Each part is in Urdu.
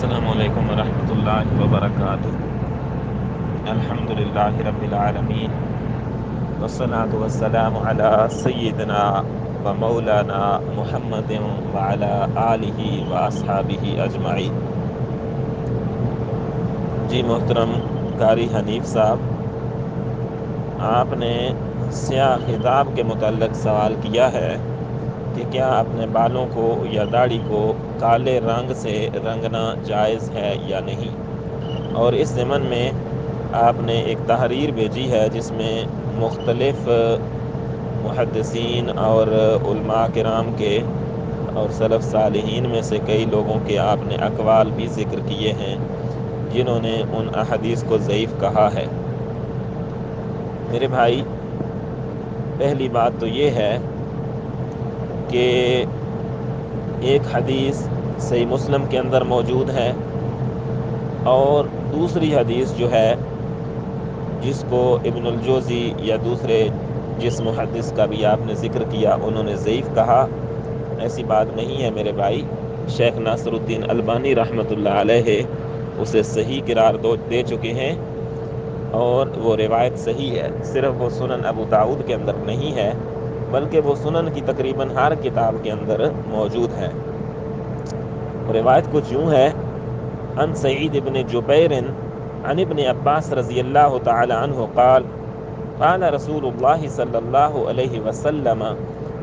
السلام علیکم ورحمۃ اللہ وبرکاتہ۔ الحمدللہ رب العالمین والصلاة والسلام علی سیدنا و مولانا محمد وعلی آلہ و اصحابہ اجمعین۔ جی محترم قاری حنیف صاحب، آپ نے سیاہ خطاب کے متعلق سوال کیا ہے کہ کیا اپنے بالوں کو یا داڑھی کو کالے رنگ سے رنگنا جائز ہے یا نہیں، اور اس ضمن میں آپ نے ایک تحریر بھیجی ہے جس میں مختلف محدثین اور علماء کرام کے اور سلف صالحین میں سے کئی لوگوں کے آپ نے اقوال بھی ذکر کیے ہیں جنہوں نے ان احادیث کو ضعیف کہا ہے۔ میرے بھائی، پہلی بات تو یہ ہے کہ ایک حدیث صحیح مسلم کے اندر موجود ہے، اور دوسری حدیث جو ہے جس کو ابن الجوزی یا دوسرے جس محدث کا بھی آپ نے ذکر کیا انہوں نے ضعیف کہا، ایسی بات نہیں ہے میرے بھائی۔ شیخ ناصر الدین البانی رحمۃ اللہ علیہ اسے صحیح قرار دے چکے ہیں، اور وہ روایت صحیح ہے۔ صرف وہ سنن ابو داؤد کے اندر نہیں ہے بلکہ وہ سنن کی تقریباً ہر کتاب کے اندر موجود ہے۔ روایت کچھ یوں ہے: عن سعید بن جبیر عن ابن عباس رضی اللہ تعالی عنہ قال قال رسول اللہ صلی اللہ علیہ وسلم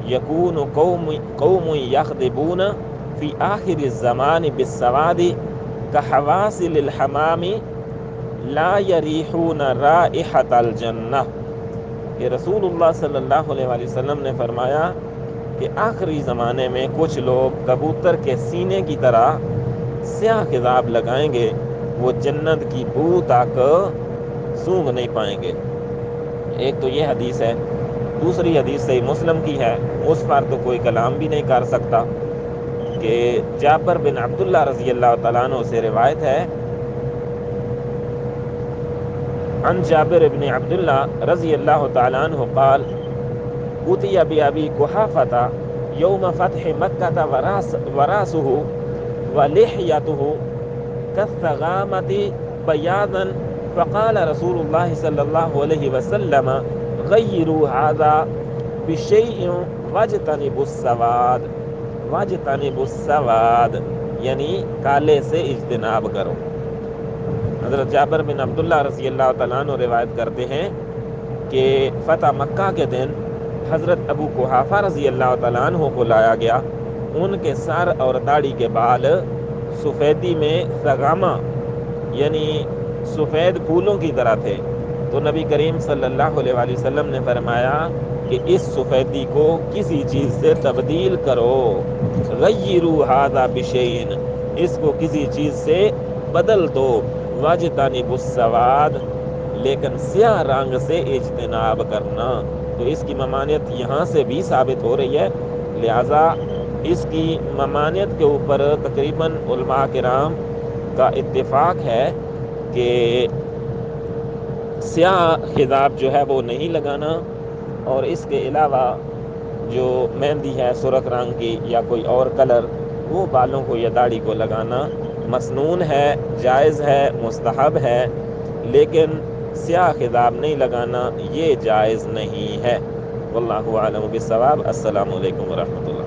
یکون قوم یخضبون فی آخر الزمان بالسواد کحواصل الحمام لا یریحون رائحۃ الجنہ۔ کہ رسول اللہ صلی اللہ علیہ وسلم نے فرمایا کہ آخری زمانے میں کچھ لوگ کبوتر کے سینے کی طرح سیاہ خضاب لگائیں گے، وہ جنت کی بو تک سونگھ نہیں پائیں گے۔ ایک تو یہ حدیث ہے۔ دوسری حدیث صحیح مسلم کی ہے، اس پر تو کوئی کلام بھی نہیں کر سکتا، کہ جابر بن عبداللہ رضی اللہ تعالیٰ عنہ سے روایت ہے: عن جابر بن عبداللہ رضی اللہ تعالیٰ عنہ قال اتي بأبي قحافة يوم فتح مكة وراسه ولحيته كالثغامة بياضا، فقال رسول الله صلى الله عليه وسلم غيروا هذا بشيء واجتنبوا السواد، یعنی کالے سے اجتناب کرو۔ حضرت جابر بن عبداللہ رضی اللہ تعالیٰ عنہ روایت کرتے ہیں کہ فتح مکہ کے دن حضرت ابو قحافہ رضی اللہ تعالیٰ عنہ کو لایا گیا۔ ان کے سر اور داڑھی کے بال سفیدی میں ثغامہ یعنی سفید پھولوں کی طرح تھے، تو نبی کریم صلی اللہ علیہ وآلہ وسلم نے فرمایا کہ اس سفیدی کو کسی چیز سے تبدیل کرو، غیروا ھذا بشیء، اس کو کسی چیز سے بدل دو، واجتنبوا السواد، لیکن سیاہ رنگ سے اجتناب کرنا۔ تو اس کی ممانعت یہاں سے بھی ثابت ہو رہی ہے، لہٰذا اس کی ممانعت کے اوپر تقریباً علماء کرام کا اتفاق ہے کہ سیاہ خضاب جو ہے وہ نہیں لگانا، اور اس کے علاوہ جو مہندی ہے سرخ رنگ کی یا کوئی اور کلر، وہ بالوں کو یا داڑھی کو لگانا مسنون ہے، جائز ہے، مستحب ہے، لیکن سیاہ خضاب نہیں لگانا یہ جائز نہیں ہے۔ واللہ اعلم بالصواب۔ السلام علیکم ورحمۃ اللہ۔